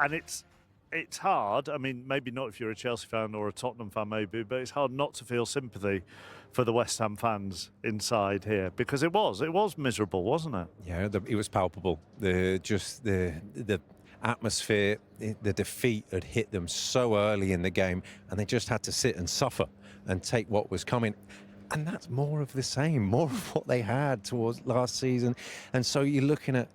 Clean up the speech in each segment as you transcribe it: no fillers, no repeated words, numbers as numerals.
And it's hard. I mean, maybe not if you're a Chelsea fan or a Tottenham fan, maybe, but it's hard not to feel sympathy for the West Ham fans inside here, because it was miserable, wasn't it? Yeah, it was palpable. The atmosphere, the defeat had hit them so early in the game, and they just had to sit and suffer and take what was coming. And that's more of the same, more of what they had towards last season. And so you're looking at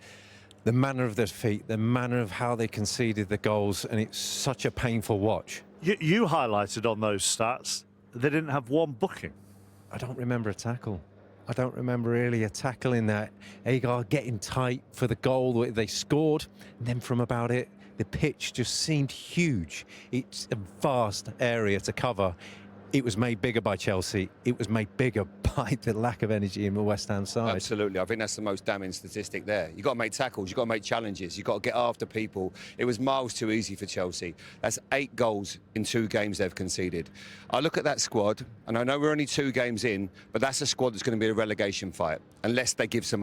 the manner of their defeat, the manner of how they conceded the goals, and it's such a painful watch. You highlighted on those stats, they didn't have one booking. I don't remember a tackle. I don't remember really a tackle in that. Agar getting tight for the goal they scored, and then from about it, the pitch just seemed huge. It's a vast area to cover. It was made bigger by Chelsea. It was made bigger by the lack of energy in the West Ham side. Absolutely. I think that's the most damning statistic there. You've got to make tackles. You've got to make challenges. You've got to get after people. It was miles too easy for Chelsea. That's 8 goals in 2 games they've conceded. I look at that squad, and I know we're only 2 games in, but that's a squad that's going to be a relegation fight, unless they give some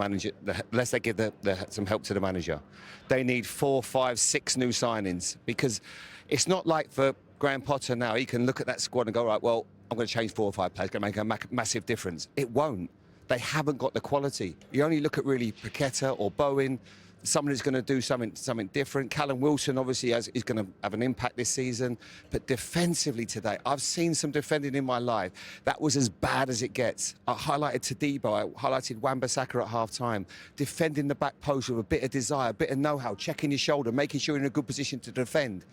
some help to the manager. They need 4, 5, 6 new signings, because it's not like for Graham Potter now, he can look at that squad and go, right, well, I'm going to change 4 or 5 players, going to make a massive difference. It won't. They haven't got the quality. You only look at really Paqueta or Bowen, someone who's going to do something different. Callum Wilson obviously is going to have an impact this season, but defensively today, I've seen some defending in my life. That was as bad as it gets. I highlighted Todibo, I highlighted Wan-Bissaka at half-time, defending the back post with a bit of desire, a bit of know-how, checking your shoulder, making sure you're in a good position to defend.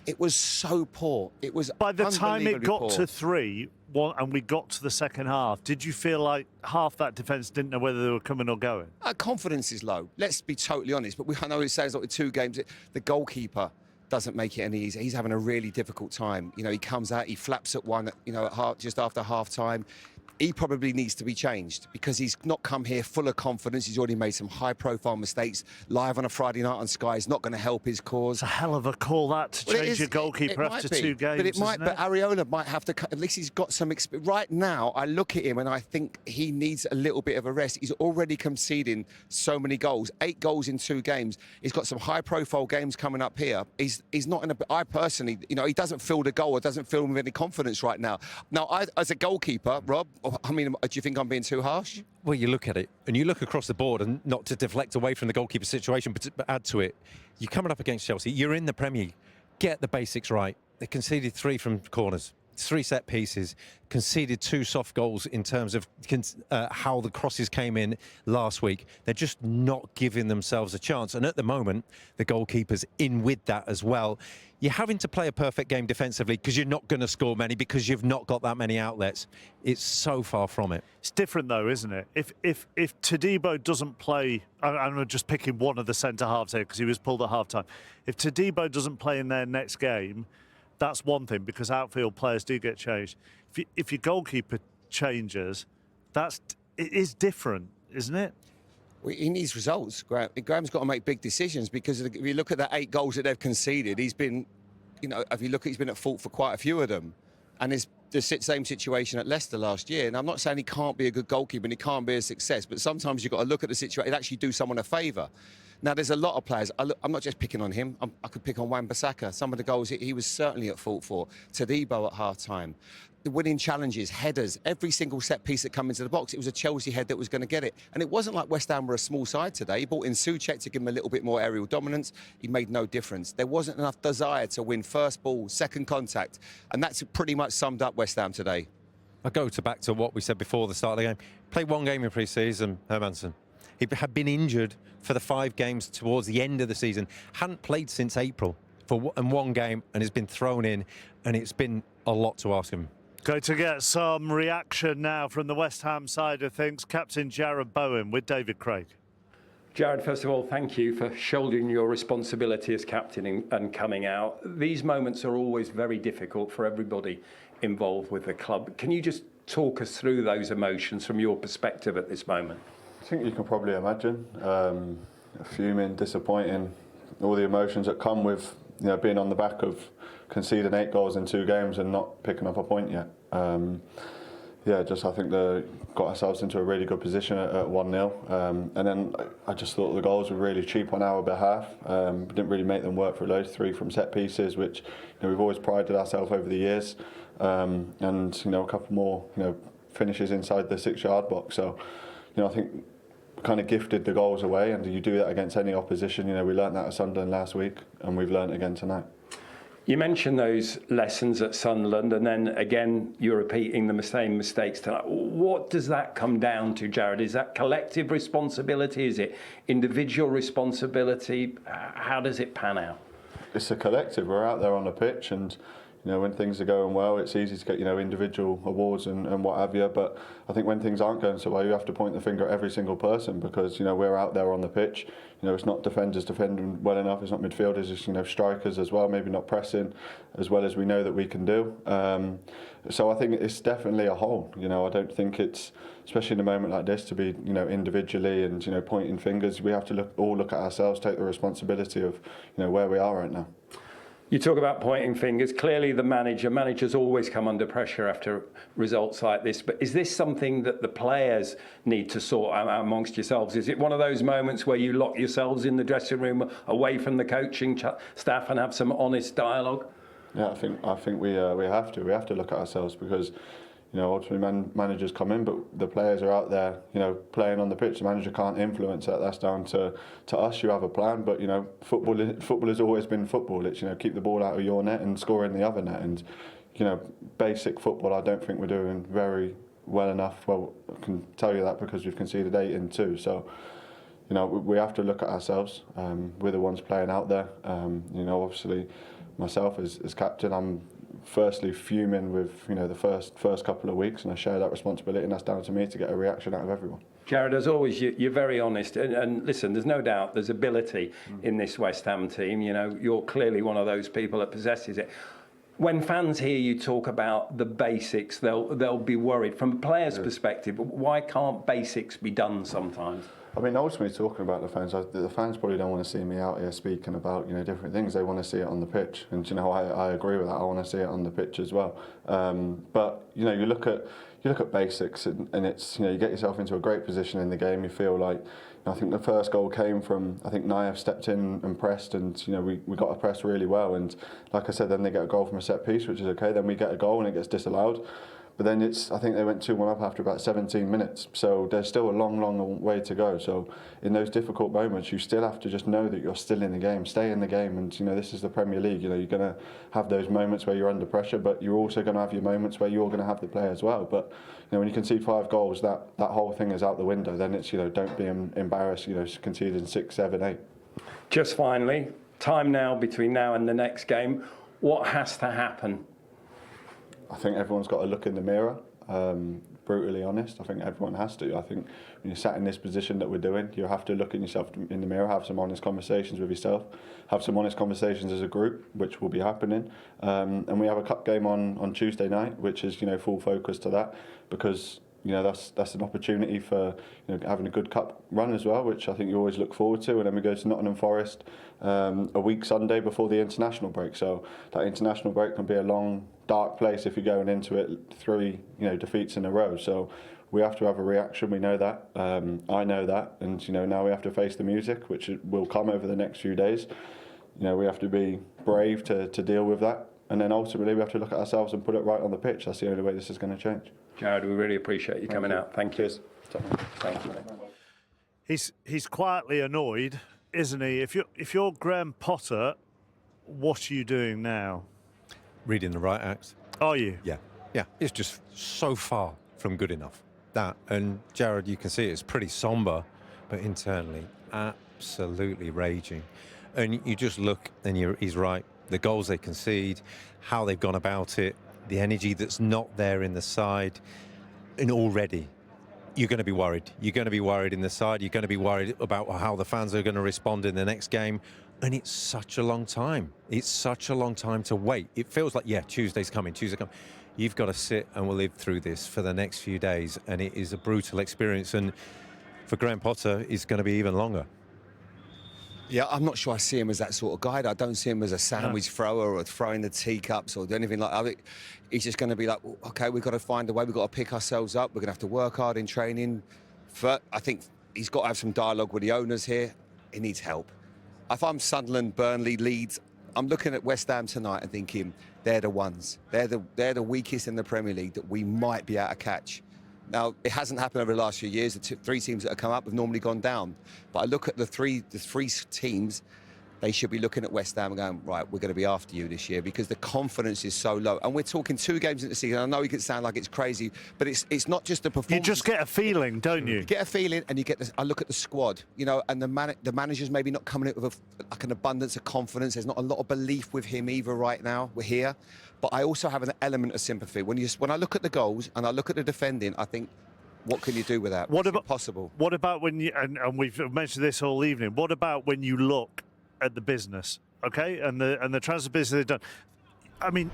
It was so poor. It was by the time it got poor. to 3, and we got to the second half, did you feel like half that defence didn't know whether they were coming or going? Confidence is low. Let's be totally honest. But I know it sounds like with 2 games, the goalkeeper doesn't make it any easier. He's having a really difficult time. You know, he comes out, he flaps at one, just after half time. He probably needs to be changed, because he's not come here full of confidence. He's already made some high-profile mistakes. Live on a Friday night on Sky is not going to help his cause. It's a hell of a call, that, to change your goalkeeper after 2 games. But it might. But Areola might have to. At least he's got some experience. Right now, I look at him and I think he needs a little bit of a rest. He's already conceding so many goals. 8 goals in 2 games. He's got some high-profile games coming up here. He's not in a. I personally, he doesn't feel the goal or doesn't feel with any confidence right now. Now, as a goalkeeper, Rob, I mean, do you think I'm being too harsh? Well, you look at it, and you look across the board, and not to deflect away from the goalkeeper situation, but to add to it, you're coming up against Chelsea. You're in the Premier League. Get the basics right. They conceded 3 from corners, 3 set pieces, conceded 2 soft goals in terms of how the crosses came in last week. They're just not giving themselves a chance. And at the moment, the goalkeeper's in with that as well. You're having to play a perfect game defensively, because you're not going to score many, because you've not got that many outlets. It's so far from it. It's different, though, isn't it? If Todibo doesn't play, I'm just picking one of the centre-halves here because he was pulled at half-time. If Todibo doesn't play in their next game, that's one thing, because outfield players do get changed. If your goalkeeper changes, it is different, isn't it? Well, he needs results. Graham's got to make big decisions, because if you look at the 8 goals that they've conceded, he's been, if you look, he's been at fault for quite a few of them. And it's the same situation at Leicester last year. And I'm not saying he can't be a good goalkeeper and he can't be a success, but sometimes you've got to look at the situation and actually do someone a favour. Now, there's a lot of players. I'm not just picking on him. I could pick on Wan-Bissaka. Some of the goals he was certainly at fault for. Todibo at half-time. The winning challenges, headers, every single set piece that come into the box, it was a Chelsea head that was going to get it. And it wasn't like West Ham were a small side today. He brought in Souček to give him a little bit more aerial dominance. He made no difference. There wasn't enough desire to win first ball, second contact. And that's pretty much summed up West Ham today. I go back to what we said before the start of the game. Played 1 game in pre-season, Hermansen. He had been injured for the 5 games towards the end of the season. Hadn't played since April in 1 game, and has been thrown in, and it's been a lot to ask him. Going to get some reaction now from the West Ham side of things. Captain Jarrod Bowen with David Craig. Jarrod, first of all, thank you for shouldering your responsibility as captain and coming out. These moments are always very difficult for everybody involved with the club. Can you just talk us through those emotions from your perspective at this moment? I think you can probably imagine. Fuming, disappointing, all the emotions that come with being on the back of conceding 8 goals in 2 games and not picking up a point yet. Yeah, just I think they got ourselves into a really good position at 1-0. And then I just thought the goals were really cheap on our behalf. We didn't really make them work for loads, 3 from set pieces, which we've always prided ourselves over the years. And a couple more finishes inside the 6-yard box. So I think we kind of gifted the goals away, and you do that against any opposition. We learnt that at Sunderland last week, and we've learnt again tonight. You mentioned those lessons at Sunderland, and then again you're repeating the same mistakes tonight. What does that come down to, Jarrod? Is that collective responsibility? Is it individual responsibility? How does it pan out? It's a collective. We're out there on the pitch, and when things are going well, it's easy to get individual awards and what have you. But I think when things aren't going so well, you have to point the finger at every single person, because we're out there on the pitch. It's not defenders defending well enough. It's not midfielders. It's strikers as well. Maybe not pressing as well as we know that we can do. So I think it's definitely a whole. I don't think it's, especially in a moment like this, to be individually and pointing fingers. We have to all look at ourselves, take the responsibility of where we are right now. You talk about pointing fingers. Clearly, the managers always come under pressure after results like this. But is this something that the players need to sort out amongst yourselves? Is it one of those moments where you lock yourselves in the dressing room away from the coaching staff and have some honest dialogue? Yeah, I think we have to. We have to look at ourselves, because ultimately managers come in, but the players are out there, playing on the pitch. The manager can't influence that. That's down to us. You have a plan, but football has always been football. It's keep the ball out of your net and score in the other net. And basic football, I don't think we're doing very well enough. Well, I can tell you that because we've conceded 8 in 2. So we have to look at ourselves. We're the ones playing out there. Obviously, myself as captain, I'm firstly fuming with the first couple of weeks, and I share that responsibility, and that's down to me to get a reaction out of everyone. Jarrod, as always, you're very honest, and listen, there's no doubt there's ability in this West Ham team. You're clearly one of those people that possesses it. When fans hear you talk about the basics, they'll be worried. From a player's perspective, why can't basics be done sometimes? I mean, ultimately, talking about the fans probably don't want to see me out here speaking about different things. They want to see it on the pitch, and I agree with that. I want to see it on the pitch as well. But you look at basics, and it's you get yourself into a great position in the game. You feel like I think the first goal came from Nayev stepped in and pressed, and we got a press really well. And like I said, then they get a goal from a set piece, which is okay. Then we get a goal and it gets disallowed. But then I think they went 2-1 up after about 17 minutes. So there's still a long, long way to go. So in those difficult moments, you still have to just know that you're still in the game, stay in the game. And, this is the Premier League. You're going to have those moments where you're under pressure, but you're also going to have your moments where you're going to have the play as well. But, when you concede 5 goals, that whole thing is out the window. Then it's, don't be embarrassed, conceding 6, 7, 8. Just finally, time now between now and the next game. What has to happen? I think everyone's got to look in the mirror, brutally honest. I think everyone has to. I think when you're sat in this position that we're doing, you have to look at yourself in the mirror, have some honest conversations with yourself, have some honest conversations as a group, which will be happening. And we have a cup game on Tuesday night, which is, full focus to that, because that's an opportunity for having a good cup run as well, which I think you always look forward to. And then we go to Nottingham Forest a week Sunday before the international break. So that international break can be a long, dark place if you're going into it 3 defeats in a row. So we have to have a reaction. We know that. I know that, and now we have to face the music, which will come over the next few days. We have to be brave to deal with that. And then ultimately we have to look at ourselves and put it right on the pitch. That's the only way this is going to change. Jarrod, we really appreciate you coming out. Thank you. Thank you. He's quietly annoyed, isn't he? If you're Graham Potter, what are you doing now? Reading the right acts. Are you? Yeah. It's just so far from good enough. That, and Jarrod, you can see it's pretty somber, but internally absolutely raging. And you just look, and he's right. The goals they concede, how they've gone about it, the energy that's not there in the side, and already you're going to be worried. You're going to be worried in the side. You're going to be worried about how the fans are going to respond in the next game. And it's such a long time. It's such a long time to wait. It feels like, Tuesday's coming. You've got to sit and we'll live through this for the next few days. And it is a brutal experience. And for Graham Potter, it's going to be even longer. Yeah, I'm not sure I see him as that sort of guy. I don't see him as a sandwich thrower or throwing the teacups or anything like that. I think he's just going to be like, OK, we've got to find a way. We've got to pick ourselves up. We're going to have to work hard in training. I think he's got to have some dialogue with the owners here. He needs help. If I'm Sunderland, Burnley, Leeds, I'm looking at West Ham tonight and thinking they're the ones. They're the weakest in the Premier League that we might be able to catch. Now, it hasn't happened over the last few years. The three teams that have come up have normally gone down. But I look at the three teams, they should be looking at West Ham and going, right, we're going to be after you this year, because the confidence is so low. And we're talking 2 games into the season. I know it can sound like it's crazy, but it's not just the performance. You just get a feeling, don't you? You get a feeling, and you get this. I look at the squad, you know, and the manager's maybe not coming in with like an abundance of confidence. There's not a lot of belief with him either right now. We're here. But I also have an element of sympathy. When I look at the goals and I look at the defending, I think, what can you do with that? What about possible? What about when you and we've mentioned this all evening? What about when you look at the business, okay, and the transfer business they've done? I mean,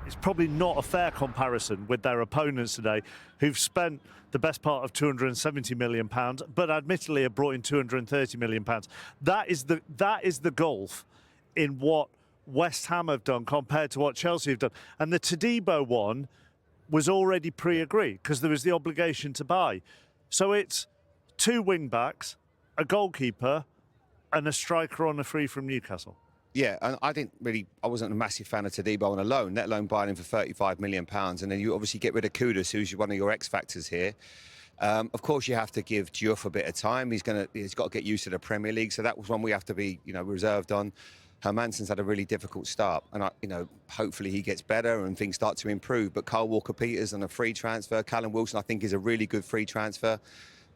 it's probably not a fair comparison with their opponents today, who've spent the best part of £270 million, but admittedly have brought in £230 million. That is the gulf in what West Ham have done compared to what Chelsea have done. And the Todibo one was already pre-agreed because there was the obligation to buy. So it's 2 wing-backs, a goalkeeper, and a striker on a free from Newcastle. Yeah, and I wasn't a massive fan of Todibo on a loan, let alone buying him for £35 million. And then you obviously get rid of Kudus, who's one of your X factors here. Of course, you have to give Diouf a bit of time. He's got to get used to the Premier League. So that was one we have to be, reserved on. Hermansen's had a really difficult start, and hopefully he gets better and things start to improve. But Kyle Walker-Peters on a free transfer, Callum Wilson, I think, is a really good free transfer.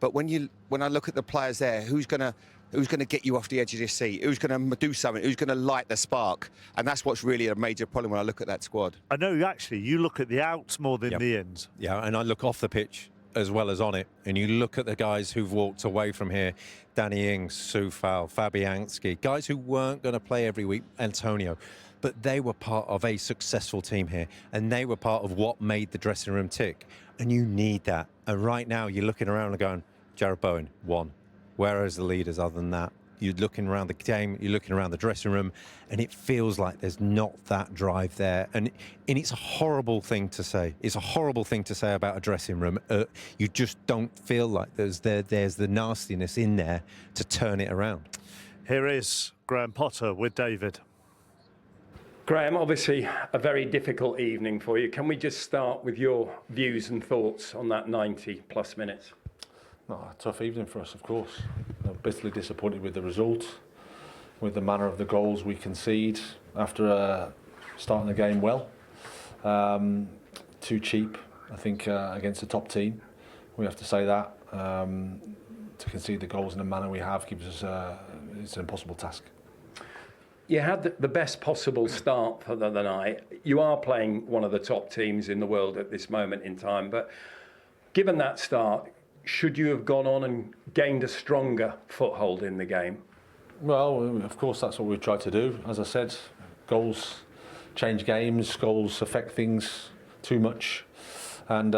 But when I look at the players there, who's going to get you off the edge of your seat? Who's going to do something? Who's going to light the spark? And that's what's really a major problem when I look at that squad. I know, actually, you look at the outs more than the ins. Yeah, and I look off the pitch as well as on it. And you look at the guys who've walked away from here. Danny Ings, Soufal, Fabianski, guys who weren't going to play every week, Antonio. But they were part of a successful team here. And they were part of what made the dressing room tick. And you need that. And right now, you're looking around and going, Jarrod Bowen, 1. Where are the leaders other than that? You're looking around the game, you're looking around the dressing room, and it feels like there's not that drive there. And it's a horrible thing to say. It's a horrible thing to say about a dressing room. You just don't feel like there's the nastiness in there to turn it around. Here is Graham Potter with David. Graham, obviously a very difficult evening for you. Can we just start with your views and thoughts on that 90-plus minutes? No, a tough evening for us, of course. Bitterly disappointed with the result, with the manner of the goals we concede after starting the game well. Too cheap, I think, against the top team. We have to say that. To concede the goals in the manner we have gives us it's an impossible task. You had the best possible start for the night. You are playing one of the top teams in the world at this moment in time, but given that start, should you have gone on and gained a stronger foothold in the game? Well, of course, that's what we've tried to do. As I said, goals change games, goals affect things too much. And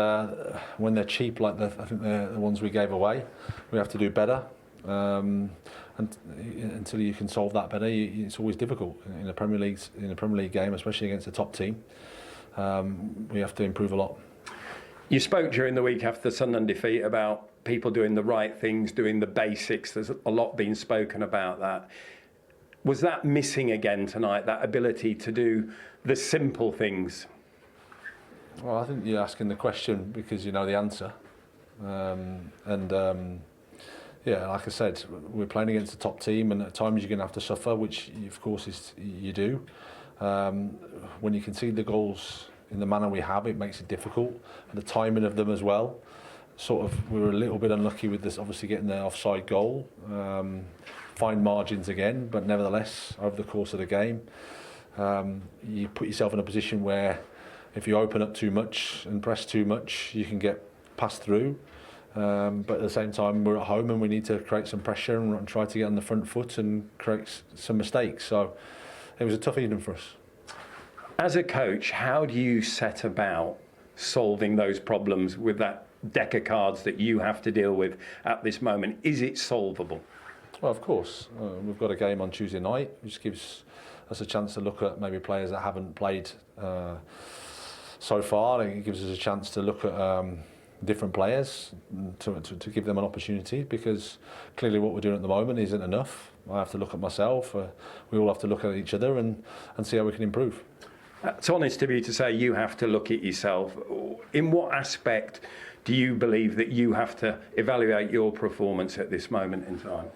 when they're cheap, like I think the ones we gave away, we have to do better. And until you can solve that better, it's always difficult in a Premier League game, especially against a top team. We have to improve a lot. You spoke during the week after the Sunderland defeat about people doing the right things, doing the basics. There's a lot being spoken about that. Was that missing again tonight, that ability to do the simple things? Well, I think you're asking the question because you know the answer. Yeah, like I said, we're playing against a top team, and at times you're going to have to suffer, which of course you do. When you concede the goals in the manner we have, it makes it difficult, and the timing of them as well. We were a little bit unlucky with this, obviously getting the offside goal. Fine margins again, but nevertheless, over the course of the game, you put yourself in a position where if you open up too much and press too much, you can get passed through. But at the same time, we're at home and we need to create some pressure and try to get on the front foot and create some mistakes. So it was a tough evening for us. As a coach, how do you set about solving those problems with that deck of cards that you have to deal with at this moment? Is it solvable? Well, of course. We've got a game on Tuesday night, which gives us a chance to look at maybe players that haven't played so far. It gives us a chance to look at different players to give them an opportunity, because clearly what we're doing at the moment isn't enough. I have to look at myself. We all have to look at each other and see how we can improve. It's honest of you to say you have to look at yourself. In what aspect do you believe that you have to evaluate your performance at this moment in time?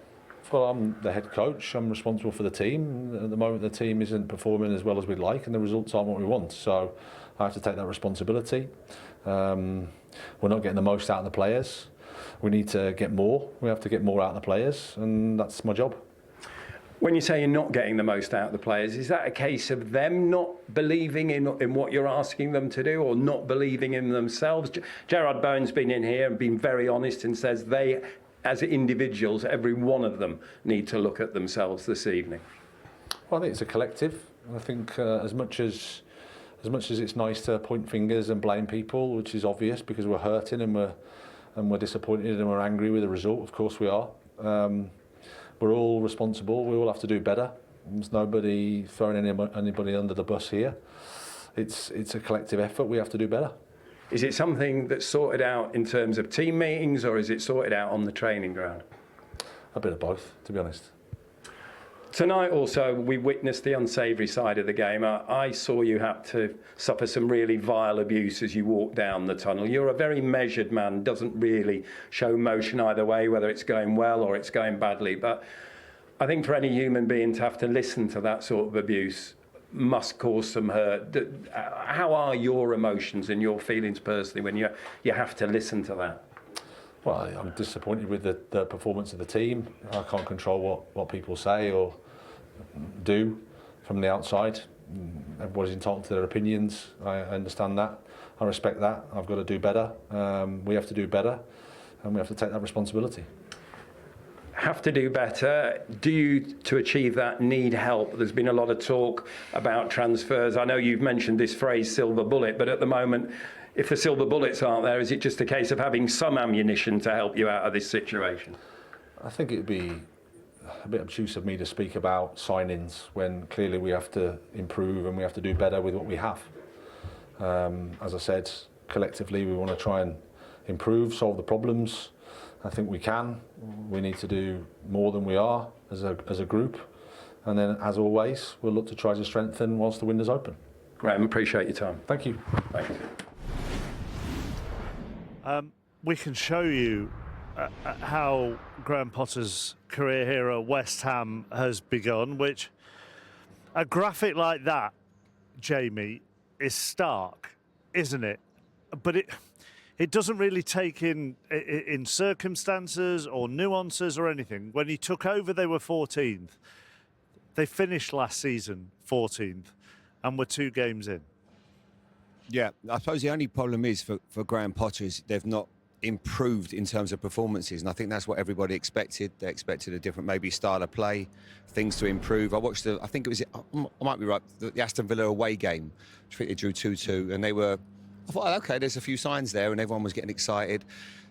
Well, I'm the head coach. I'm responsible for the team. At the moment, the team isn't performing as well as we'd like, and the results aren't what we want. So I have to take that responsibility. We're not getting the most out of the players. We need to get more. We have to get more out of the players, and that's my job. When you say you're not getting the most out of the players, is that a case of them not believing in what you're asking them to do, or not believing in themselves? Jarrod Bowen's been in here and been very honest and says they, as individuals, every one of them need to look at themselves this evening. Well, I think it's a collective. I think as much as it's nice to point fingers and blame people, which is obvious because we're hurting and we're disappointed and we're angry with the result. Of course we are. We're all responsible. We all have to do better. There's nobody throwing anybody under the bus here. It's a collective effort. We have to do better. Is it something that's sorted out in terms of team meetings, or is it sorted out on the training ground? A bit of both, to be honest. Tonight also, we witnessed the unsavoury side of the game. I saw you have to suffer some really vile abuse as you walked down the tunnel. You're a very measured man, doesn't really show emotion either way, whether it's going well or it's going badly. But I think for any human being to have to listen to that sort of abuse must cause some hurt. How are your emotions and your feelings personally when you have to listen to that? Well, I'm disappointed with the performance of the team. I can't control what people say or do from the outside. Everybody's entitled to their opinions. I understand that. I respect that. I've got to do better. We have to do better, and we have to take that responsibility. Have to do better. Do you, to achieve that, need help? There's been a lot of talk about transfers. I know you've mentioned this phrase, silver bullet, but at the moment, if the silver bullets aren't there, is it just a case of having some ammunition to help you out of this situation? I think it would be a bit obtuse of me to speak about signings when clearly we have to improve and we have to do better with what we have. As I said, collectively we want to try and improve, solve the problems. I think we can. We need to do more than we are as a group. And then, as always, we'll look to try to strengthen whilst the window's open. Graham, appreciate your time. Thank you. Thanks. We can show you how Graham Potter's career here at West Ham has begun, which a graphic like that, Jamie, is stark, isn't it? But it doesn't really take in circumstances or nuances or anything. When he took over, they were 14th. They finished last season 14th and were 2 games in. Yeah, I suppose the only problem is for Graham Potter is they've not improved in terms of performances, and I think that's what everybody expected. They expected a different maybe style of play, things to improve. I watched I think it was, I might be right, the Aston Villa away game, which I think they drew 2-2, and I thought, okay, there's a few signs there, and everyone was getting excited,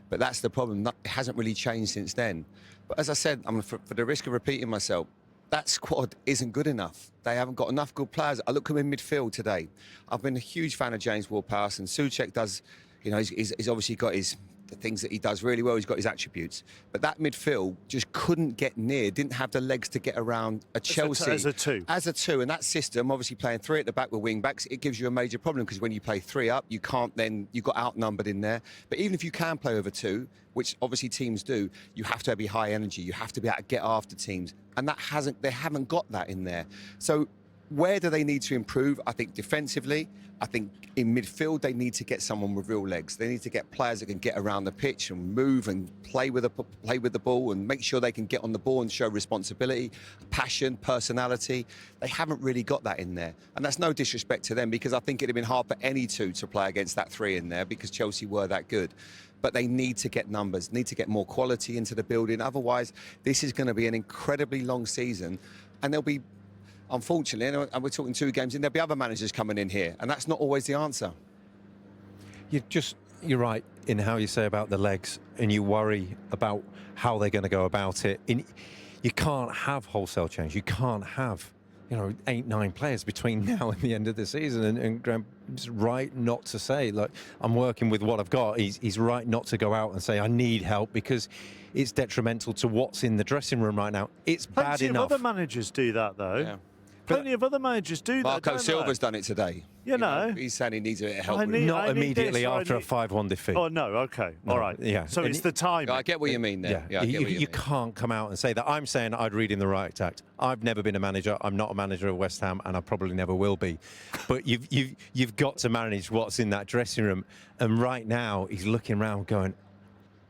but that's the problem. It hasn't really changed since then. But as I said, for the risk of repeating myself, that squad isn't good enough. They haven't got enough good players. I look at them in midfield today. I've been a huge fan of James Ward-Prowse, and Souček does, he's obviously got the things that he does really well. He's got his attributes. But that midfield just couldn't get near, didn't have the legs to get around a Chelsea. As a two. As a two. And that system, obviously playing 3 at the back with wing-backs, it gives you a major problem because when you play 3 up, you can't then, you got outnumbered in there. But even if you can play over 2, which obviously teams do, you have to be high energy. You have to be able to get after teams. And they haven't got that in there. So where do they need to improve? I think defensively. I think in midfield they need to get someone with real legs. They need to get players that can get around the pitch and move and play with the ball and make sure they can get on the ball and show responsibility, passion, personality. They haven't really got that in there, and that's no disrespect to them because I think it'd have been hard for any 2 to play against that 3 in there because Chelsea were that good. But they need to get numbers, need to get more quality into the building. Otherwise, this is going to be an incredibly long season, and there'll be, unfortunately, and we're talking 2 games in, there'll be other managers coming in here, and that's not always the answer. You're right in how you say about the legs, and you worry about how they're going to go about it. You can't have wholesale change. You can't have, 8, 9 players between now and the end of the season. And Graham's right not to say, look, I'm working with what I've got. He's right not to go out and say, I need help, because it's detrimental to what's in the dressing room right now. It's bad Plenty enough. of other managers do that, though. Yeah. Plenty of other managers do that. Marco don't Silva's they? done it today. You know. He's saying he needs a bit of help. I with it. need- Not I need immediately this, or I after a need- 5-1 defeat. Oh, no, OK. All right. Yeah. So And it's the time. I get what you mean there. Yeah, I get what you you mean. can't come out and say that. I'm saying I'd read in the right act. I've never been a manager. I'm not a manager of West Ham, and I probably never will be. But you've got to manage what's in that dressing room. And right now, he's looking around, going,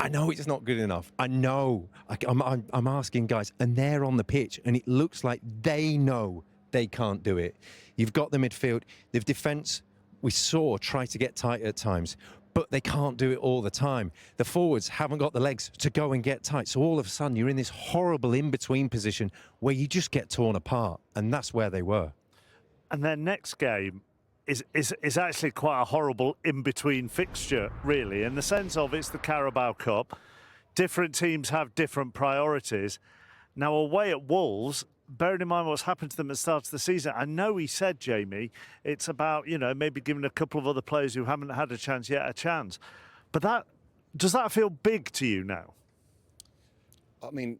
I know it's not good enough. I know. I'm asking guys, and they're on the pitch, and it looks like they know they can't do it. You've got the midfield, the defence. We saw try to get tight at times, but they can't do it all the time. The forwards haven't got the legs to go and get tight. So all of a sudden, you're in this horrible in-between position where you just get torn apart, and that's where they were. And their next game is actually quite a horrible in-between fixture, really, in the sense of it's the Carabao Cup. Different teams have different priorities. Now, away at Wolves, bearing in mind what's happened to them at the start of the season, I know he said, Jamie, it's about, maybe giving a couple of other players who haven't had a chance yet a chance. But does that feel big to you now? I mean,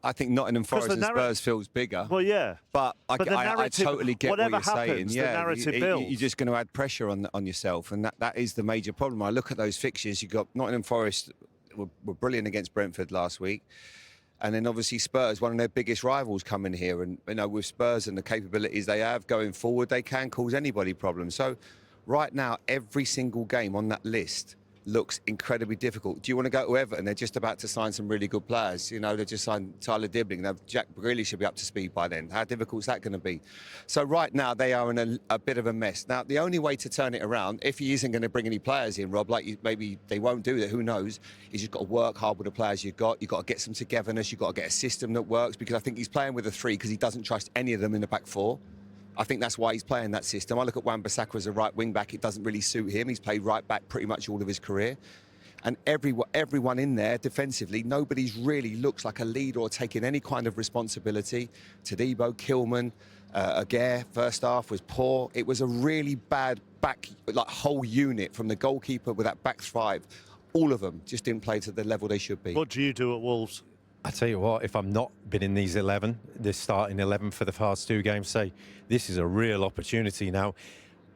I think Nottingham Forest and Spurs feels bigger. Well, yeah. But I narrative, totally get what whatever you're saying. happens, Yeah, the narrative builds. you're just going to add pressure on yourself, and that is the major problem. I look at those fixtures. You got Nottingham Forest were brilliant against Brentford last week. And then obviously Spurs, one of their biggest rivals, come in here. And, with Spurs and the capabilities they have going forward, they can cause anybody problems. So right now, every single game on that list looks incredibly difficult. Do you want to go to Everton? They're just about to sign some really good players. They just signed Tyler Dibling. Now, Jack Grealish should be up to speed by then. How difficult is that going to be? So right now, they are in a bit of a mess. Now, the only way to turn it around, if he isn't going to bring any players in, Rob, maybe they won't do that, who knows, is you've got to work hard with the players you've got. You've got to get some togetherness. You've got to get a system that works, because I think he's playing with a 3 because he doesn't trust any of them in the back 4. I think that's why he's playing that system. I look at Wan-Bissaka as a right wing back. It doesn't really suit him. He's played right back pretty much all of his career. And everyone in there defensively, nobody's really looks like a leader or taking any kind of responsibility. Todibo, Kilman, Aguirre, first half was poor. It was a really bad whole unit, from the goalkeeper with that back 5. All of them just didn't play to the level they should be. What do you do at Wolves? I tell you what, if I'm not been in these 11, this starting 11 for the past 2 games, say, this is a real opportunity now.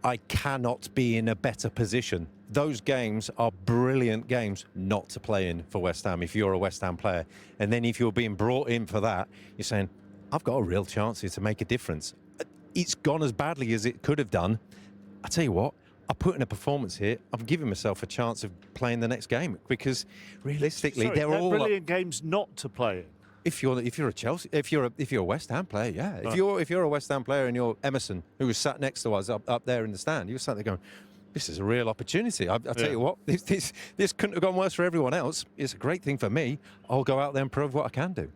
I cannot be in a better position. Those games are brilliant games not to play in for West Ham if you're a West Ham player. And then if you're being brought in for that, you're saying, I've got a real chance here to make a difference. It's gone as badly as it could have done. I tell you what, I put in a performance here. I'm giving myself a chance of playing the next game, because realistically, Sorry, they're all brilliant games not to play in. If you're a Chelsea, if you're a West Ham player, yeah. If you're a West Ham player and you're Emerson, who was sat next to us up there in the stand, you were sat there going, this is a real opportunity. I tell you what, this couldn't have gone worse for everyone else. It's a great thing for me. I'll go out there and prove what I can do.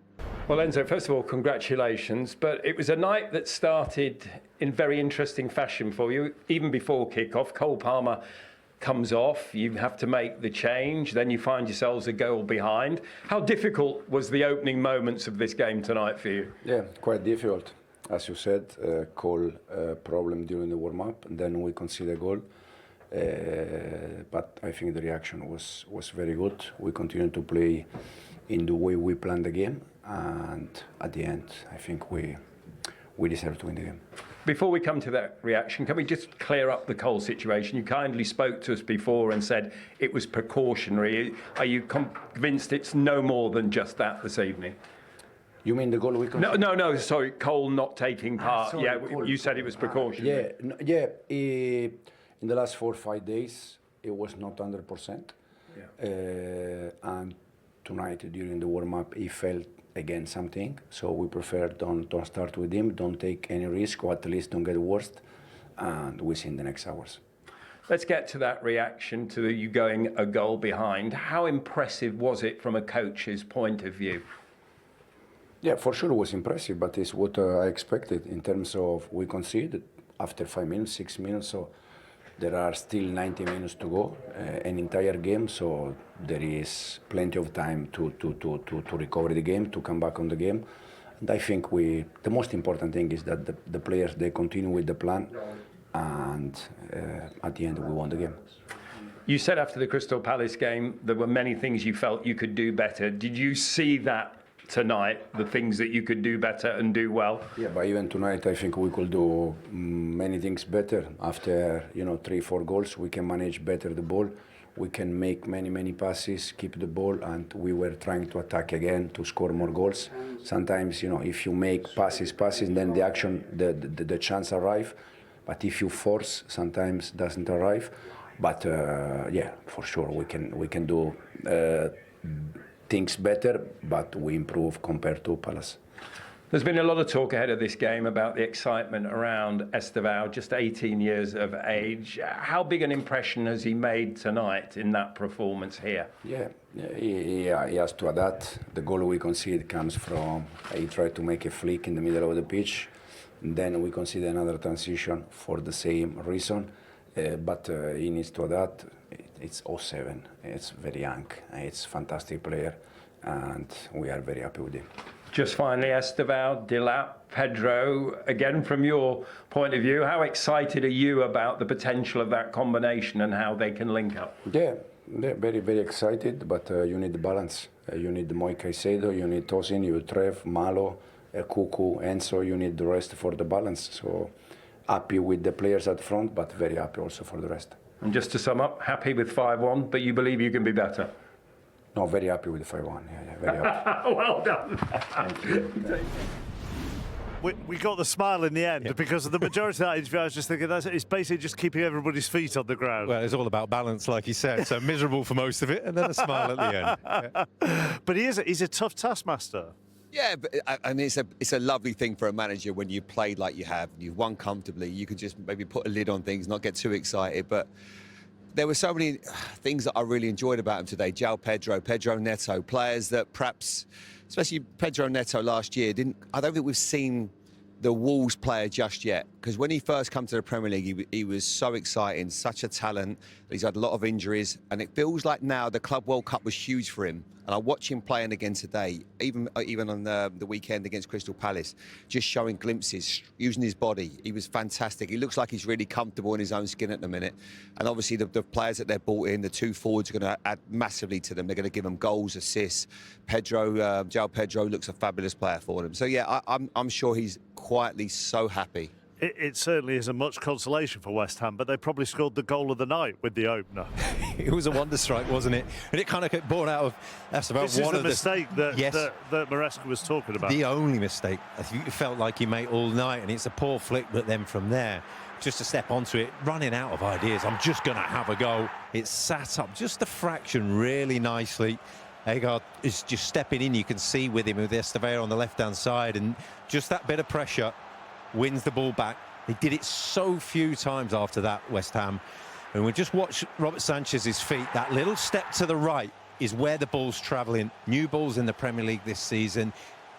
Well, Enzo, first of all, congratulations. But it was a night that started in very interesting fashion for you. Even before kick-off, Cole Palmer comes off, you have to make the change, then you find yourselves a goal behind. How difficult was the opening moments of this game tonight for you? Yeah, quite difficult. As you said, Cole problem during the warm-up, and then we conceded a goal. But I think the reaction was very good. We continued to play in the way we planned the game, and at the end, I think we deserve to win the game. Before we come to that reaction, can we just clear up the Cole situation? You kindly spoke to us before and said it was precautionary. Are you convinced it's no more than just that this evening? You mean the goal we conceded? No, sorry, Cole not taking part. Sorry, yeah, Cole. you said it was precautionary. In the last 4 or 5 days, it was not 100%. Yeah. And tonight, during the warm-up, he felt again something, so we prefer don't start with him, don't take any risk, or at least don't get worse, and we see in the next hours. Let's get to that reaction to you going a goal behind. How impressive was it from a coach's point of view? Yeah, for sure it was impressive, but it's what I expected in terms of we conceded after 5 minutes, 6 minutes, so there are still 90 minutes to go, an entire game, so there is plenty of time to recover the game, to come back on the game. And I think the most important thing is that the players, they continue with the plan, and at the end we won the game. You said after the Crystal Palace game there were many things you felt you could do better. Did you see that tonight, the things that you could do better and do well? Yeah, but even tonight I think we could do many things better. After 3-4 goals, we can manage better the ball. We can make many passes, keep the ball, and we were trying to attack again to score more goals. Sometimes, if you make passes, then the action, the chance arrive. But if you force, sometimes doesn't arrive. But yeah, for sure we can do things better, but we improve compared to Palace. There's been a lot of talk ahead of this game about the excitement around Estêvão, just 18 years of age. How big an impression has he made tonight in that performance here? Yeah, he has to adapt. The goal we concede comes from, he tried to make a flick in the middle of the pitch. Then we concede another transition for the same reason. But he needs to adapt. It's 07. It's very young. It's a fantastic player, and we are very happy with him. Just finally, Estêvão, Delap, Pedro, again from your point of view, how excited are you about the potential of that combination and how they can link up? Yeah, very excited, but you need the balance. You need Moi Caicedo, you need Tosin, you Trev, Malo, Cucu, Enzo, you need the rest for the balance. So happy with the players at front, but very happy also for the rest. And just to sum up, happy with 5-1, but you believe you can be better? No, very happy with the 5-1. Yeah, very happy. Well done. Thank you. We got the smile in the end because of the majority of that interview. I was just thinking it's basically just keeping everybody's feet on the ground. Well, it's all about balance, like you said. So miserable for most of it, and then a smile at the end. Yeah. But he's a tough taskmaster. Yeah, but I mean, it's a lovely thing for a manager when you played like you have, you've won comfortably. You can just maybe put a lid on things, not get too excited. But there were so many things that I really enjoyed about him today. João Pedro Neto, players that perhaps, especially Pedro Neto last year, I don't think we've seen the Wolves player just yet. Because when he first came to the Premier League, he was so exciting, such a talent. He's had a lot of injuries, and it feels like now the Club World Cup was huge for him. And I watch him playing again today, even on the weekend against Crystal Palace, just showing glimpses, using his body. He was fantastic. He looks like he's really comfortable in his own skin at the minute. And obviously the players that they're brought in, the two forwards are going to add massively to them. They're going to give them goals, assists. João Pedro looks a fabulous player for them. So yeah, I'm sure he's quietly so happy. It certainly isn't much consolation for West Ham, but they probably scored the goal of the night with the opener. It was a wonder strike, wasn't it? And it kind of got born out of Estêvão. This is the mistake that Maresca was talking about. The only mistake. I think it felt like he made all night, and it's a poor flick, but then from there, just to step onto it, running out of ideas. I'm just going to have a go. It sat up just a fraction really nicely. Jarrod is just stepping in. You can see with him with Estêvão on the left-hand side, and just that bit of pressure wins the ball back. They did it so few times after that, West Ham. And we just watch Robert Sanchez's feet. That little step to the right is where the ball's travelling. New balls in the Premier League this season.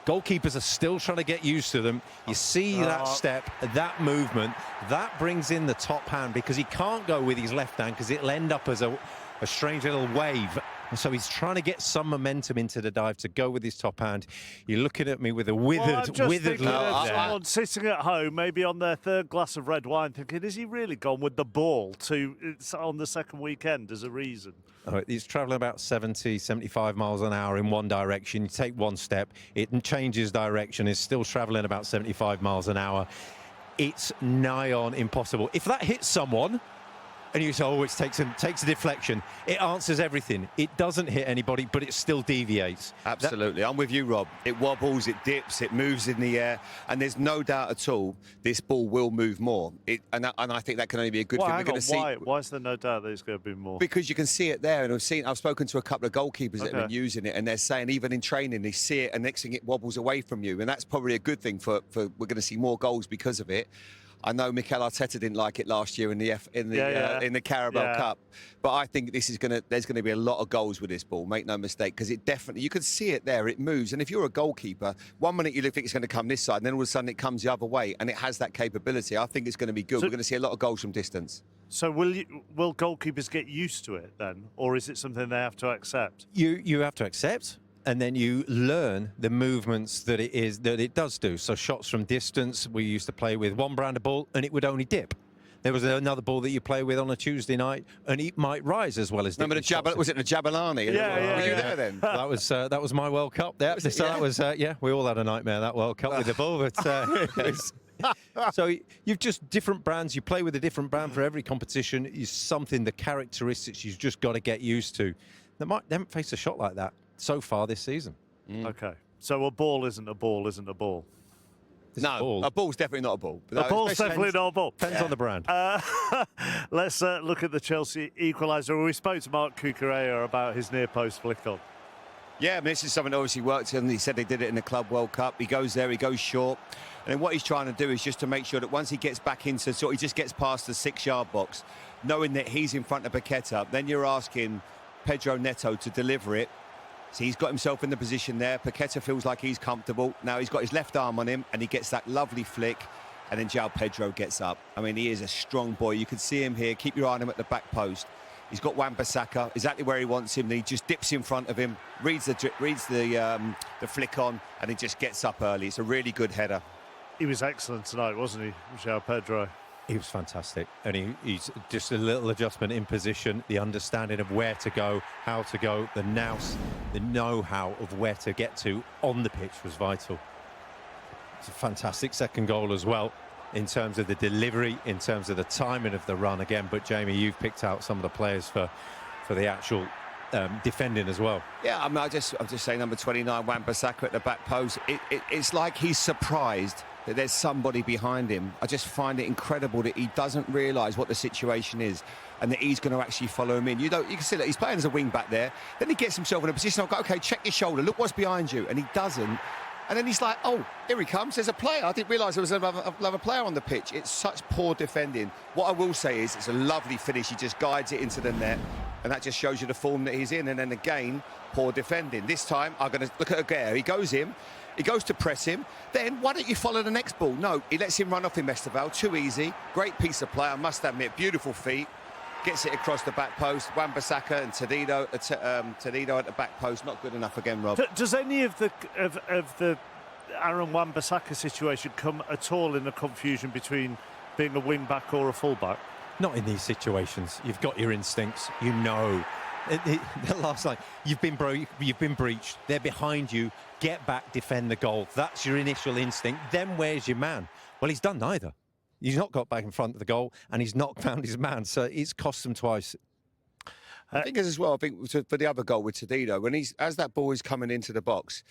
Goalkeepers are still trying to get used to them. You see that step, that movement, that brings in the top hand, because he can't go with his left hand because it'll end up as a strange little wave. And so he's trying to get some momentum into the dive to go with his top hand. You're looking at me with a withered look. Someone sitting at home, maybe on their third glass of red wine, thinking, is he really gone with the ball on the second weekend as a reason? He's travelling about 70, 75 miles an hour in one direction. You take one step, it changes direction. It's still travelling about 75 miles an hour. It's nigh on impossible. If that hits someone, and you say, oh, it takes a deflection, it answers everything. It doesn't hit anybody, but it still deviates. Absolutely. I'm with you, Rob. It wobbles, it dips, it moves in the air, and there's no doubt at all this ball will move more. And I think that can only be a good thing. We're going to see. Why is there no doubt that it's going to be more? Because you can see it there, and I've spoken to a couple of goalkeepers that have been using it, and they're saying even in training they see it, and next thing it wobbles away from you, and that's probably a good thing for we're going to see more goals because of it. I know Mikel Arteta didn't like it last year in the Carabao Cup, but I think there's going to be a lot of goals with this ball. Make no mistake, because it definitely, you can see it there. It moves, and if you're a goalkeeper, 1 minute you think it's going to come this side, and then all of a sudden it comes the other way, and it has that capability. I think it's going to be good. We're going to see a lot of goals from distance. So will goalkeepers get used to it then, or is it something they have to accept? You have to accept. and then you learn the movements that it does do. So shots from distance, we used to play with one brand of ball and it would only dip. There was another ball that you play with on a Tuesday night, and it might rise as well as dip. Remember was it the Jabulani? Yeah. Were you there then? That was my World Cup. Yeah, so that was we all had a nightmare that World Cup with the ball. But so you've just different brands. You play with a different brand for every competition. Is something the characteristics you've just got to get used to. They haven't faced a shot like that so far this season. Okay, so a ball isn't a ball, isn't a ball. A ball's definitely not a ball. A ball's definitely not a ball. Depends on the brand. Let's look at the Chelsea equaliser. We spoke to Mark Cucurella about his near post flick on. Yeah, I mean, this is something that obviously worked, and he said they did it in the Club World Cup. He goes there, he goes short, and then what he's trying to do is just to make sure that once he gets back into, he just gets past the 6-yard box, knowing that he's in front of Paqueta, then you're asking Pedro Neto to deliver it. So he's got himself in the position there. Paqueta feels like he's comfortable. Now he's got his left arm on him, and he gets that lovely flick, and then João Pedro gets up. I mean, he is a strong boy. You can see him here. Keep your eye on him at the back post. He's got Wan-Bissaka exactly where he wants him. He just dips in front of him, reads the flick on, and he just gets up early. It's a really good header. He was excellent tonight, wasn't he, João Pedro? He was fantastic, and he's just a little adjustment in position, the understanding of where to go, how to go, the nous, the know-how of where to get to on the pitch was vital. It's a fantastic second goal as well, in terms of the delivery, in terms of the timing of the run again. But Jamie, you've picked out some of the players for the actual defending as well. Yeah, I mean, I'm just saying number 29, Wan-Bissaka at the back post. It's like he's surprised that there's somebody behind him. I just find it incredible that he doesn't realise what the situation is and that he's going to actually follow him in. You can see that he's playing as a wing back there. Then he gets himself in a position. I'll go, OK, check your shoulder. Look what's behind you. And he doesn't. And then he's like, oh, here he comes. There's a player. I didn't realise there was another player on the pitch. It's such poor defending. What I will say is it's a lovely finish. He just guides it into the net. And that just shows you the form that he's in. And then again, poor defending. This time, I'm going to look at Aguero. He goes in. He goes to press him. Then why don't you follow the next ball? No, he lets him run off him, Estêvão. Too easy. Great piece of play, I must admit. Beautiful feet. Gets it across the back post. Wan-Bissaka and Tedido at the back post. Not good enough again, Rob. Does any of the Aaron Wan-Bissaka situation come at all in the confusion between being a wing-back or a full-back? Not in these situations. You've got your instincts. You know. The last line, you've been breached. They're behind you. Get back, defend the goal. That's your initial instinct. Then where's your man? Well, he's done neither. He's not got back in front of the goal, and he's not found his man. So it's cost them twice. I think as well. I think for the other goal with Tedido, as that ball is coming into the box,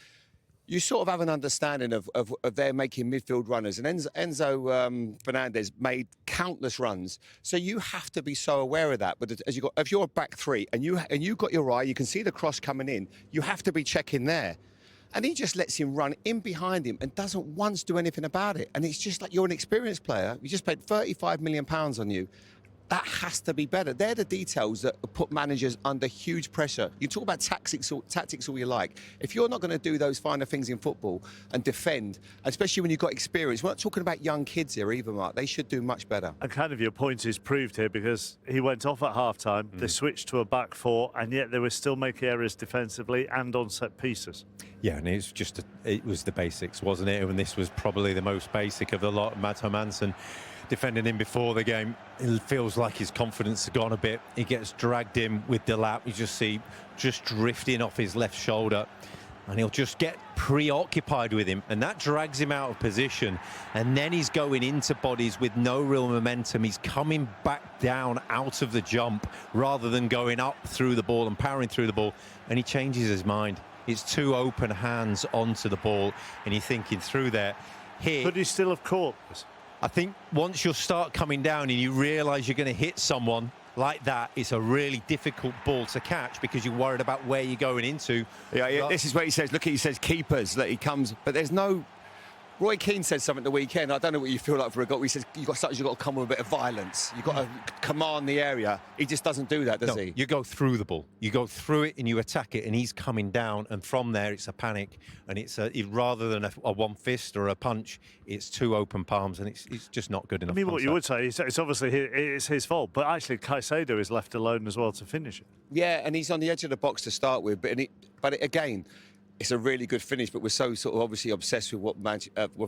you sort of have an understanding of their making midfield runners. And Enzo Fernandez made countless runs. So you have to be so aware of that. But if you're a back three and you got your eye, you can see the cross coming in, you have to be checking there. And he just lets him run in behind him and doesn't once do anything about it. And it's just like, you're an experienced player. You just paid £35 million on you. That has to be better. They're the details that put managers under huge pressure. You talk about tactics all you like. If you're not going to do those finer things in football and defend, especially when you've got experience, we're not talking about young kids here either, Mark. They should do much better. And kind of your point is proved here, because he went off at half-time, they switched to a back four, and yet they were still making errors defensively and on set pieces. Yeah, and it was the basics, wasn't it? And this was probably the most basic of the lot. Matt Hermansen defending him before the game. It feels like his confidence has gone a bit. He gets dragged in with Delap. You just see drifting off his left shoulder, and he'll just get preoccupied with him, and that drags him out of position. And then he's going into bodies with no real momentum. He's coming back down out of the jump rather than going up through the ball and powering through the ball, and he changes his mind. It's two open hands onto the ball, and you're thinking through there. Here, could he still have caught this? I think once you start coming down and you realise you're going to hit someone like that, it's a really difficult ball to catch because you're worried about where you're going into. Yeah, this is where he says, look, he says keepers, that he comes, but there's no... Roy Keane said something the weekend. I don't know what you feel like for a goal. He says you've got to come with a bit of violence. You've got to command the area. He just doesn't do that, does he? You go through the ball. You go through it and you attack it, and he's coming down, and from there it's a panic, and it's rather than a one fist or a punch, it's two open palms, and it's just not good enough. I mean, what you would say is it's obviously it's his fault, but actually Caicedo is left alone as well to finish it. Yeah, and he's on the edge of the box to start with, but again, it's a really good finish, but we're so sort of obviously obsessed with what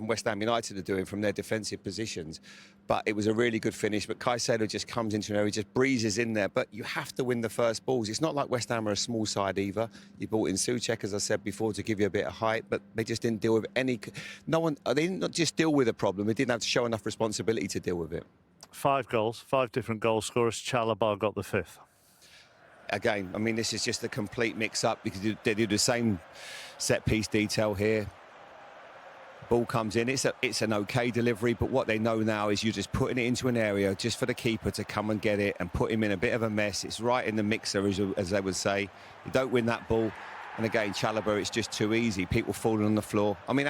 West Ham United are doing from their defensive positions. But it was a really good finish. But Caicedo just comes into an area, just breezes in there. But you have to win the first balls. It's not like West Ham are a small side either. You brought in Souček, as I said before, to give you a bit of height, but they just didn't deal with any. No one. They didn't just deal with a problem. They didn't have to show enough responsibility to deal with it. 5 goals, 5 different goal scorers. Chalobah got the 5th. Again, I mean, this is just a complete mix-up because they do the same set-piece detail here. Ball comes in, it's an okay delivery, but what they know now is you're just putting it into an area just for the keeper to come and get it and put him in a bit of a mess. It's right in the mixer, as they would say. You don't win that ball. And again, Chalobah, it's just too easy. People falling on the floor. I mean,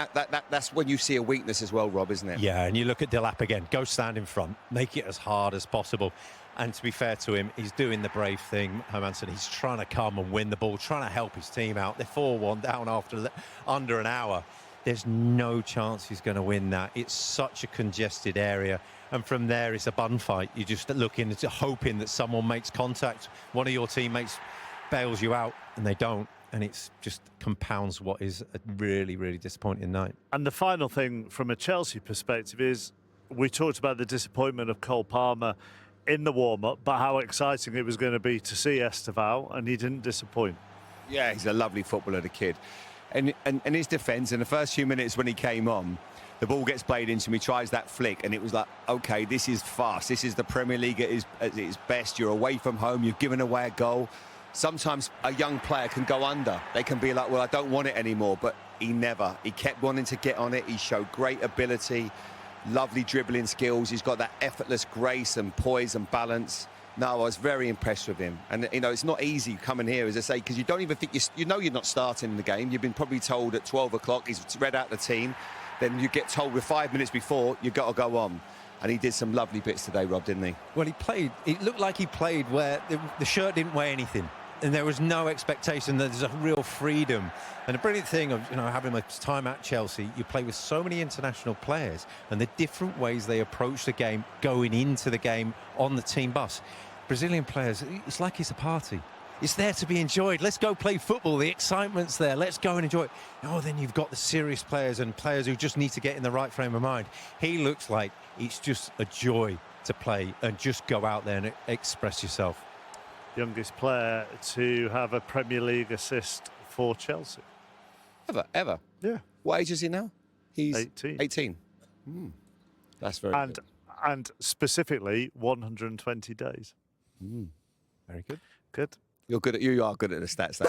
that's when you see a weakness as well, Rob, isn't it? Yeah, and you look at Delap again. Go stand in front. Make it as hard as possible. And to be fair to him, he's doing the brave thing, Hermansen. He's trying to come and win the ball, trying to help his team out. They're 4-1 down after under an hour. There's no chance he's going to win that. It's such a congested area. And from there, it's a bun fight. You're just looking, hoping that someone makes contact. One of your teammates bails you out, and they don't. And it's just compounds what is a really, really disappointing night. And the final thing from a Chelsea perspective is we talked about the disappointment of Cole Palmer in the warm-up, but how exciting it was going to be to see Estêvão, and he didn't disappoint. Yeah, he's a lovely footballer, the kid. And his defence, in the first few minutes when he came on, the ball gets played into him, he tries that flick, and it was like, OK, this is fast. This is the Premier League at its best. You're away from home. You've given away a goal. Sometimes a young player can go under. They can be like, well, I don't want it anymore. But he never. He kept wanting to get on it. He showed great ability, lovely dribbling skills. He's got that effortless grace and poise and balance. No, I was very impressed with him. And, you know, it's not easy coming here, as I say, because you don't even think you know you're not starting the game. You've been probably told at 12 o'clock, he's read out the team. Then you get told with 5 minutes before, you've got to go on. And he did some lovely bits today, Rob, didn't he? Well, he played. It looked like he played where the shirt didn't weigh anything. And there was no expectation. There's a real freedom. And the brilliant thing of, you know, having my time at Chelsea, you play with so many international players and the different ways they approach the game, going into the game on the team bus. Brazilian players, it's like it's a party. It's there to be enjoyed. Let's go play football. The excitement's there. Let's go and enjoy it. Oh, then you've got the serious players and players who just need to get in the right frame of mind. He looks like it's just a joy to play and just go out there and express yourself. Youngest player to have a Premier League assist for Chelsea. Ever? Yeah. What age is he now? He's 18. 18. That's very good. And specifically 120 days. Very good. Good. You are good at the stats.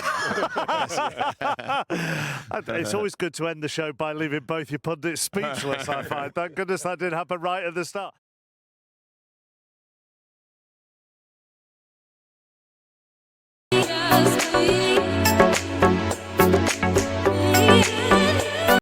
It's always good to end the show by leaving both your pundits speechless, I find. Thank goodness that didn't happen right at the start.